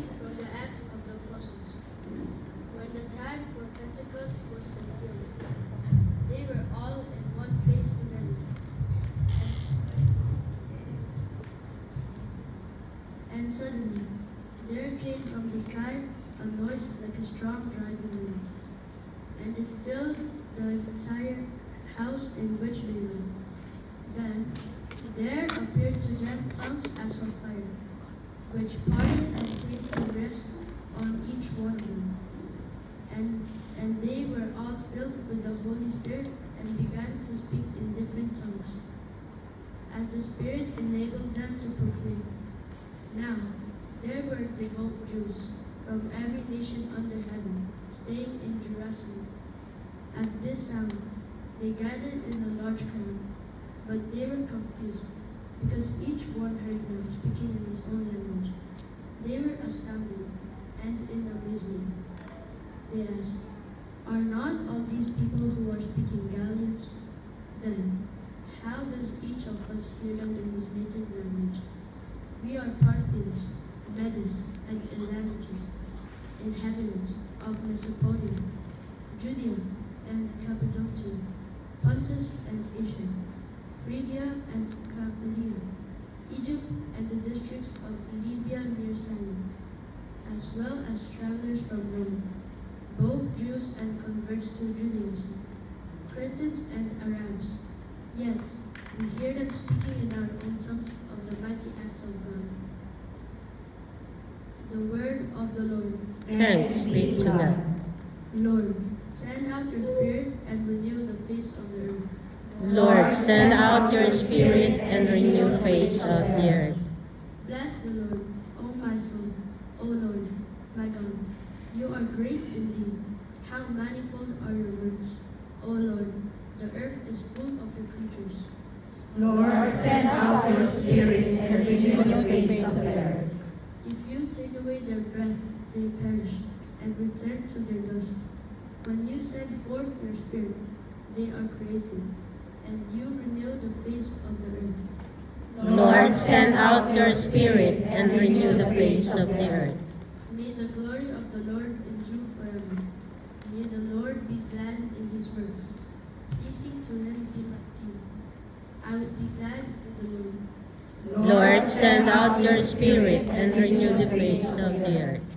read from the Acts of the Apostles. When the time for Pentecost was fulfilled, they were all in one place together. And suddenly there came from the sky a noise like a strong driving wind, and it filled the entire house in which they were. Then there appeared to them tongues as of fire, which parted and came to rest on each one of them. And they were all filled with the Holy Spirit and began to speak in different tongues, as the Spirit enabled them to proclaim. Now there were devout Jews from every nation under heaven, staying in Jerusalem. At this sound, they gathered in a large crowd, but they were confused, because each one heard them speaking in his own language. They were astounded and in amazement. They asked, "Are not all these people who are speaking Galileans? Then, how does each of us hear them in his native language? We are Parthians, Medes, and Elamites, inhabitants of Macedonia, Judea and Cappadocia, Pontus and Asia, Phrygia and Pamphylia, Egypt and the districts of Libya near Sinai, as well as travelers from Rome, both Jews and converts to Judaism, Cretans and Arabs. Yet we hear them speaking in our own tongues of the mighty acts of God." The word of the Lord. Thanks be to God. Lord, send out your Spirit and renew the face of the earth. Lord, send out your Spirit and renew the face of the earth. Bless the Lord, O my soul, O Lord, my God. You are great indeed. How manifold are your works, O Lord. The earth is full of your creatures. Lord, send out your Spirit and renew the face of the earth. If you take away their breath, they perish and return to their dust. When you send forth your Spirit, they are created, and you renew the face of the earth. Lord, send out your Spirit and renew the face of the earth. May the glory of the Lord endure forever. May the Lord be glad in his works. Pleasing to him be like tea. I will be glad in the Lord. Lord, send out your Spirit and renew the face of the earth.